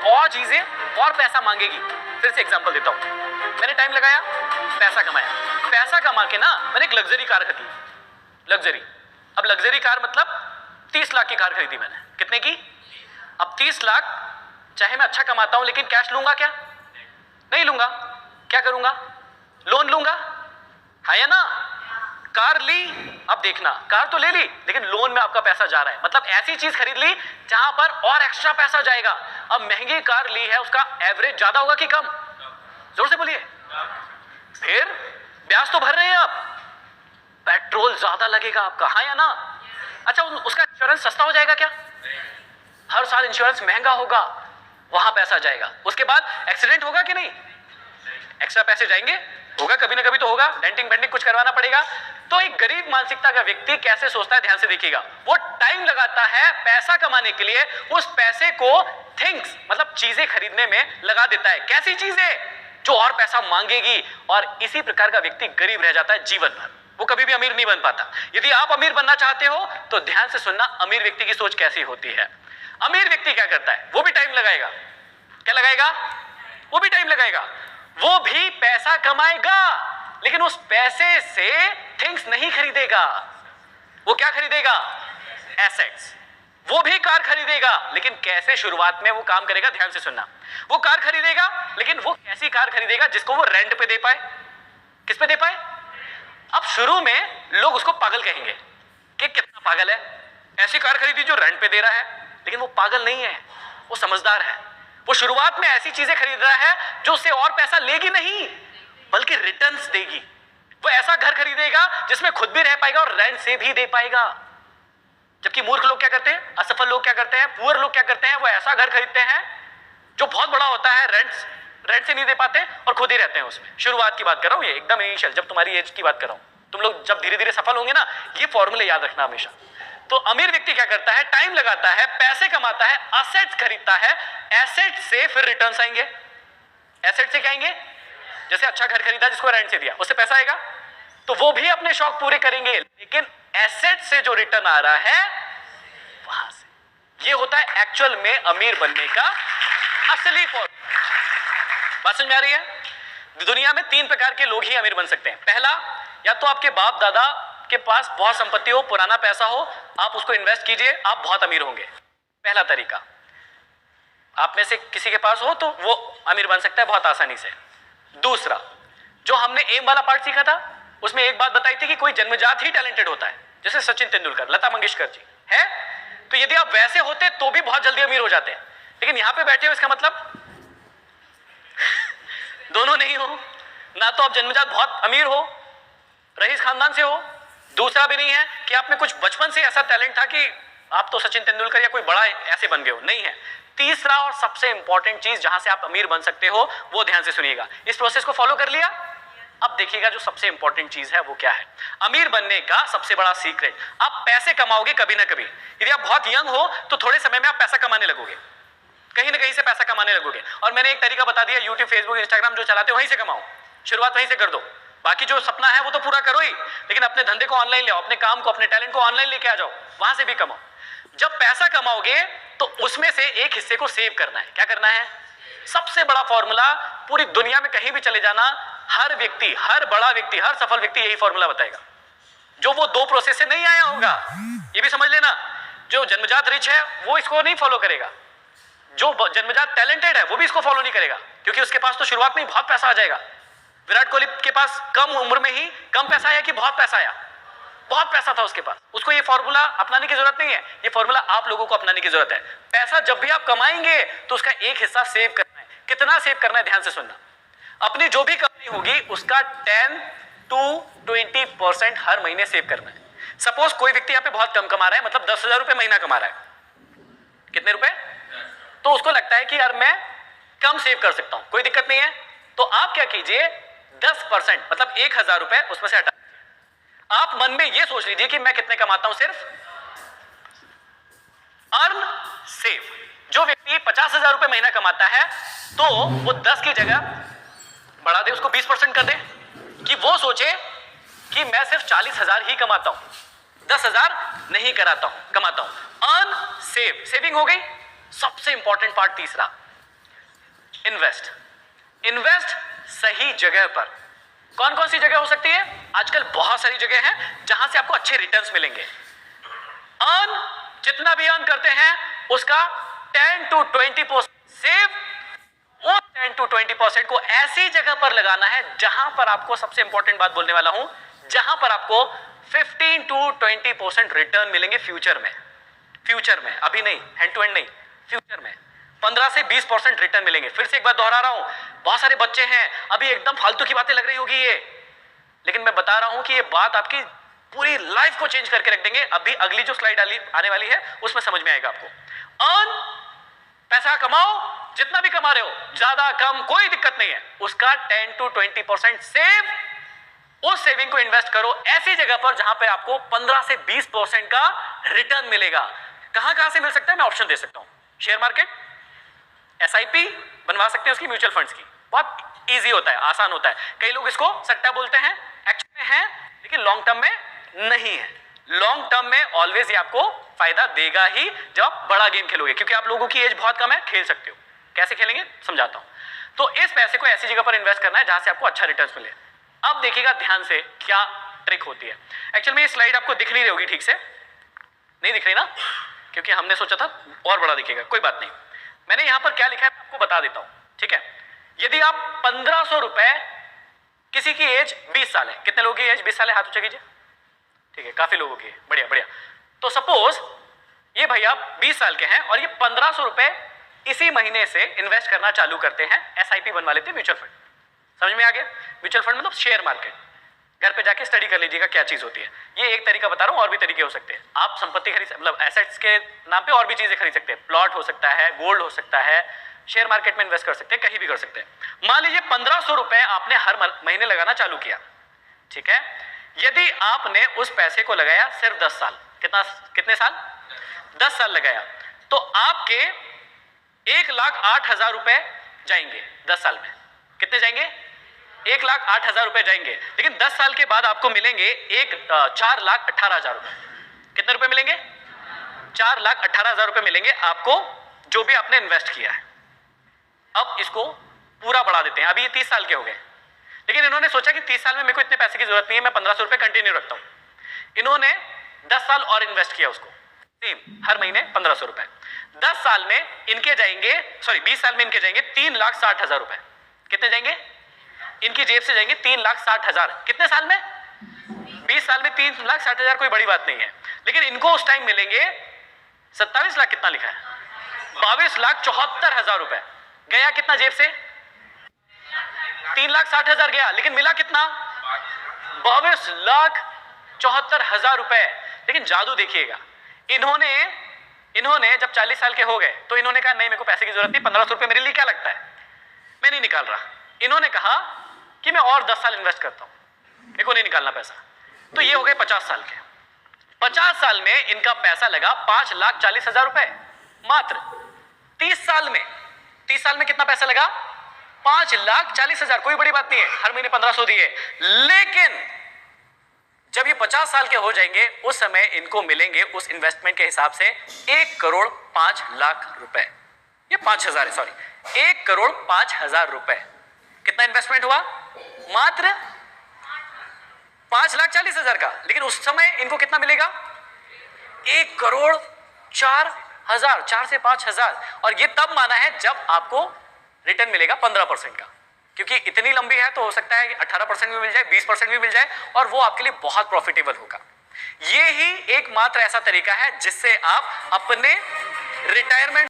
और चीजें और पैसा मांगेगी। फिर से एग्जांपल देता हूं, मैंने टाइम लगाया, पैसा कमाया, पैसा कमा के ना मैंने एक लग्जरी कार खरीदी, लग्जरी। अब लग्जरी कार मतलब 30 लाख की कार खरीदी मैंने। कितने की? अब 30 लाख, चाहे मैं अच्छा कमाता हूं लेकिन कैश लूंगा क्या? नहीं लूंगा। क्या करूंगा? लोन लूंगा, है या ना? कार ली, अब देखना, कार तो ले ली लेकिन लोन में आपका पैसा जा रहा है, मतलब ऐसी चीज खरीद ली जहां पर और एक्स्ट्रा पैसा जाएगा। अब महंगी कार ली है, उसका एवरेज ज्यादा होगा कि कम? जोर से बोलिए। फिर ब्याज तो भर रहे हैं आप, पेट्रोल ज्यादा लगेगा आपका, हाँ या ना? अच्छा, उसका इंश्योरेंस सस्ता हो जाएगा क्या? हर साल इंश्योरेंस महंगा होगा, वहां पैसा जाएगा। उसके बाद एक्सीडेंट होगा कि नहीं? एक्स्ट्रा पैसे जाएंगे, होगा कभी ना कभी तो होगा, डेंटिंग बेंटिंग कुछ करवाना पड़ेगा। तो एक गरीब मानसिकता का व्यक्ति कैसे सोचता है, ध्यान से देखिएगा। वो टाइम लगाता है पैसा कमाने के लिए, उस पैसे को थिंग्स मतलब चीजें खरीदने में लगा देता है। कैसी चीजें? जो और पैसा मांगेगी। और इसी प्रकार का व्यक्ति गरीब रह जाता है जीवन भर, वो कभी भी अमीर नहीं बन पाता। यदि आप अमीर बनना चाहते हो तो ध्यान से सुनना, अमीर व्यक्ति की सोच कैसी होती है। अमीर व्यक्ति क्या करता है? वो भी टाइम लगाएगा। क्या लगाएगा? वो भी टाइम लगाएगा, वो भी पैसा कमाएगा लेकिन उस पैसे से थिंग्स नहीं खरीदेगा। वो क्या खरीदेगा? एसेट्स। वो भी कार खरीदेगा लेकिन कैसे? शुरुआत में वो काम करेगा, ध्यान से सुनना। वो कार खरीदेगा लेकिन वो कैसी कार खरीदेगा जिसको वो रेंट पे दे पाए। किस पे दे पाए? अब शुरू में लोग उसको पागल कहेंगे कि कितना पागल है, ऐसी कार खरीदी जो रेंट पे दे रहा है। लेकिन वो पागल नहीं है, वो समझदार है। वो शुरुआत में ऐसी चीजें खरीद रहा है जो उससे और पैसा लेगी नहीं बल्कि रिटर्न्स देगी। वो ऐसा घर खरीदेगा जिसमें खुद भी रह पाएगा और रेंट से भी दे पाएगा। जबकि मूर्ख लोग क्या करते हैं, असफल लोग क्या करते हैं, पुअर लोग क्या करते हैं, वो ऐसा घर खरीदते हैं जो बहुत बड़ा होता है, रेंट से नहीं दे पाते और खुद ही रहते हैं उसमें। शुरुआत की बात कर रहा हूं, ये एकदम इनिशियल, जब तुम्हारी एज की बात कर रहा हूं। तुम लोग जब धीरे धीरे सफल होंगे ना, ये फॉर्मूले याद रखना हमेशा। तो अमीर व्यक्ति क्या करता है? टाइम लगाता है, पैसे कमाता है, एसेट्स खरीदता है, एसेट से फिर रिटर्न्स आएंगे। एसेट से क्या आएंगे? जैसे अच्छा घर खरीदा जिसको रेंट से दिया, उससे पैसा आएगा, तो वो भी अपने शौक पूरे करेंगे लेकिन एसेट से जो रिटर्न आ रहा है वहां से। ये होता है एक्चुअल में अमीर बनने का असली फॉर्मूला। बात समझ में आ रही है? दुनिया में 3 प्रकार के लोग ही अमीर बन सकते हैं। पहला, या तो आपके बाप दादा के पास बहुत संपत्ति हो, पुराना पैसा हो, आप उसको इन्वेस्ट कीजिए, आप बहुत अमीर होंगे। पहला तरीका। आप में से किसी के पास हो तो वो अमीर बन सकता है बहुत आसानी से। दूसरा, जो हमने एम वाला पार्ट सीखा था, उसमें एक बात बताई थी कि कोई जन्मजात ही टैलेंटेड होता है, जैसे सचिन तेंदुलकर, लता मंगेशकर जी है। तो यदि आप वैसे होते तो भी बहुत जल्दी अमीर हो जाते हैं, लेकिन यहां पे बैठे हो इसका मतलब दोनों नहीं हो। ना तो आप जन्मजात बहुत अमीर हो, रईस खानदान से हो, दूसरा भी नहीं है कि आप में कुछ बचपन से ऐसा टैलेंट था कि आप तो सचिन तेंदुलकर या कोई बड़ा ऐसे बन गए हो, नहीं है। तीसरा और सबसे इंपॉर्टेंट चीज जहां से आप अमीर बन सकते हो, वो ध्यान से सुनिएगा। इस प्रोसेस को फॉलो कर लिया? अब देखिएगा जो सबसे इंपॉर्टेंट चीज है वो क्या है। अमीर बनने का सबसे बड़ा सीक्रेट, आप पैसे कमाओगे कभी ना कभी। यदि आप बहुत यंग हो तो थोड़े समय में आप पैसा कमाने लगोगे, कहीं ना कहीं से पैसा कमाने लगोगे। और मैंने एक तरीका बता दिया, यूट्यूब, फेसबुक, इंस्टाग्राम जो चलाते हो वहीं से कमाओ। शुरुआत वहीं से कर दो, बाकी जो सपना है वो तो पूरा करो ही, लेकिन अपने धंधे को ऑनलाइन ले आओ, अपने काम को, अपने टैलेंट को ऑनलाइन लेके आ जाओ, वहां से भी कमाओ। जब पैसा कमाओगे तो उसमें से एक हिस्से को सेव करना है। क्या करना है? सबसे बड़ा फॉर्मूला, पूरी दुनिया में कहीं भी चले जाना, हर व्यक्ति, हर बड़ा व्यक्ति, हर सफल व्यक्ति यही फॉर्मूला बताएगा, जो वो 2 प्रोसेस से नहीं आया होगा। ये भी समझ लेना, जो जन्मजात रिच है वो इसको नहीं फॉलो करेगा, जो जन्मजात टैलेंटेड है वो भी इसको फॉलो नहीं करेगा, क्योंकि उसके पास तो शुरुआत में ही बहुत पैसा आ जाएगा। विराट कोहली के पास कम उम्र में ही कम पैसा आया कि बहुत पैसा आया? बहुत पैसा था उसके पास। उसको ये फॉर्मूला अपनाने की जरूरत नहीं है, ये फॉर्मूला आप लोगों को अपनाने की जरूरत है। पैसा जब भी आप कमाएंगे तो उसका एक हिस्सा सेव करना है। कितना सेव करना है? ध्यान से सुनना। अपनी जो भी कमाई होगी उसका 10 to 20% हर महीने सेव करना है। सपोज कोई व्यक्ति यहाँ पे बहुत कम कमा रहा है, मतलब 10,000 रुपए महीना कमा रहा है। कितने रुपए? तो उसको लगता है कि यार मैं कम सेव कर सकता हूं, कोई दिक्कत नहीं है। तो आप क्या कीजिए, 10% मतलब 1,000 रुपए उसमें से हटा। आप मन में यह सोच लीजिए कि मैं कितने कमाता हूं, सिर्फ अर्न सेव। जो व्यक्ति 50,000 रुपए महीना कमाता है तो वो 10 की जगह बढ़ा दे, उसको 20% कर दे, कि वो सोचे कि मैं सिर्फ 40,000 ही कमाता हूं, 10,000 नहीं कमाता हूं। अर्न सेव, सेविंग हो गई। सबसे इंपॉर्टेंट पार्ट तीसरा, इन्वेस्ट। इन्वेस्ट सही जगह पर। कौन कौन सी जगह हो सकती है? आजकल बहुत सारी जगह हैं जहां से आपको अच्छे रिटर्न्स मिलेंगे। अर्न, जितना भी अर्न करते हैं उसका 10 to 20% सेव, वो 10 to 20% को ऐसी जगह पर लगाना है जहां पर आपको, सबसे इंपॉर्टेंट बात बोलने वाला हूं, जहां पर आपको 15 to 20% रिटर्न मिलेंगे फ्यूचर में। फ्यूचर में, अभी नहीं, हैंड टू हैंड नहीं, फ्यूचर में 15 से 20% रिटर्न मिलेंगे। फिर से एक बात दोहरा रहा हूं, बहुत सारे बच्चे हैं, अभी एकदम फालतू की बातें लग रही होगी ये, लेकिन मैं बता रहा हूं कि ये बात आपकी पूरी लाइफ को चेंज करके रख देंगे। अभी अगली जो स्लाइड आने वाली है उसमें समझ में आएगा आपको। अर्न, पैसा कमाओ, जितना भी कमा रहे हो, ज्यादा कम कोई दिक्कत नहीं है, उसका 10 to 20% सेव, उस सेविंग को इन्वेस्ट करो ऐसी जगह पर जहां पे आपको 15 से 20% का रिटर्न मिलेगा। कहां से मिल सकता है? मैं ऑप्शन दे सकता हूं। शेयर मार्केट, एसआईपी बनवा सकते हैं उसकी, म्यूचुअल फंड्स की, बहुत इजी होता है, आसान होता है। कई लोग इसको सट्टा बोलते हैं, एक्चुअली में है, लेकिन लॉन्ग टर्म में नहीं है। लॉन्ग टर्म में ऑलवेज ये आपको फायदा देगा ही जब आप बड़ा गेम खेलोगे, क्योंकि आप लोगों की एज बहुत कम है, खेल सकते हो। कैसे खेलेंगे समझाता हूं। तो इस पैसे को ऐसी जगह पर इन्वेस्ट करना है जहां से आपको अच्छा रिटर्न मिले। अब देखिएगा ध्यान से क्या ट्रिक होती है। एक्चुअली में ये स्लाइड आपको दिख नहीं रही होगी ठीक से, नहीं दिख रही ना, क्योंकि हमने सोचा था और बड़ा दिखेगा, कोई बात नहीं। मैंने यहां पर क्या लिखा है आपको बता देता हूं, ठीक है। यदि आप 1500 रुपए, किसी की एज 20 साल है, कितने लोगों की एज 20 साल है? हाथ ऊंचा कीजिए। ठीक है, काफी लोगों की है, बढ़िया बढ़िया। तो सपोज ये भैया 20 साल के हैं और ये 1500 रुपए इसी महीने से इन्वेस्ट करना चालू करते हैं, एसआईपी बनवा लेते हैं, म्यूचुअल फंड। समझ में आ गया? म्यूचुअल फंड मतलब शेयर मार्केट। घर पे जाके स्टडी कर लीजिएगा क्या चीज होती है। ये एक तरीका बता रहा हूं, और भी तरीके हो सकते हैं। आप संपत्ति खरीद, मतलब एसेट्स के नाम पे और भी चीजें खरीद सकते हैं। प्लॉट हो सकता है, गोल्ड हो सकता है, शेयर मार्केट में इन्वेस्ट कर सकते हैं, कहीं भी कर सकते हैं। मान लीजिए 1500 रुपए आपने हर महीने लगाना चालू किया, ठीक है। यदि आपने उस पैसे को लगाया सिर्फ 10 साल, कितने साल? 10 साल लगाया, तो आपके 1,08,000 रुपए जाएंगे 10 साल में। कितने जाएंगे? 1,08,000 रुपए जाएंगे। लेकिन 10 साल के बाद आपको मिलेंगे 4,18,000 रुपए। कितने रुपए मिलेंगे? 4,18,000 रुपए मिलेंगे आपको, जो भी आपने इन्वेस्ट किया है। अब इसको पूरा बढ़ा देते हैं। अभी ये 30 साल के हो गए, लेकिन इन्होंने सोचा कि 30 साल में मेरे को इतने पैसे की जरूरत नहीं है, मैं 1500 रुपए कंटिन्यू रखता हूं। इन्होंने 10 साल और इन्वेस्ट किया उसको, सेम हर महीने 1500 रुपए। 10 साल में इनके जाएंगे, 20 साल में इनके जाएंगे 3,60,000 रुपए। कितने जाएंगे? इनकी जेब से जाएंगे 3,60,000। कितने साल में? 20 साल में 3,60,000 कोई बड़ी बात नहीं है, लेकिन इनको उस टाइम मिलेंगे 27 लाख, कितना लिखा है? 22,74,000 रुपए। गया कितना जेब से? 3,60,000 गया, लेकिन मिला कितना? 22,74,000 रुपए। लेकिन जादू देखिएगा, इन्होंने जब 40 साल के हो गए तो इन्होंने कहा नहीं, मेरे को पैसे की जरूरत नहीं, 1500 रुपए मेरे लिए क्या लगता है, मैं नहीं निकाल रहा। इन्होंने कहा कि मैं और 10 साल इन्वेस्ट करता हूं, मेरे को नहीं निकालना पैसा। तो ये हो गए 50 साल के। 50 साल में इनका पैसा लगा 5,40,000 रुपए मात्र। 30 साल में कितना पैसा लगा? 5,40,000। कोई बड़ी बात नहीं है, हर महीने 1500 दिए। लेकिन जब ये 50 साल के हो जाएंगे उस समय इनको मिलेंगे उस इन्वेस्टमेंट के हिसाब से 1,05,00,000 रुपए। ये 5,000 है, सॉरी, 1,05,000 रुपए। कितना इन्वेस्टमेंट हुआ? मात्र 5,40,000 का। लेकिन उस समय इनको कितना मिलेगा? 1,04,000, 4 से 5,000। और ये तब माना है जब आपको रिटर्न मिलेगा 15% का, क्योंकि इतनी लंबी है तो हो सकता है कि 18% भी मिल जाए, 20% भी मिल जाए, और वो आपके लिए बहुत प्रॉफिटेबल होगा। ये ही एकमात्र ऐसा तरीका है जिससे आप अपने रिटायरमेंट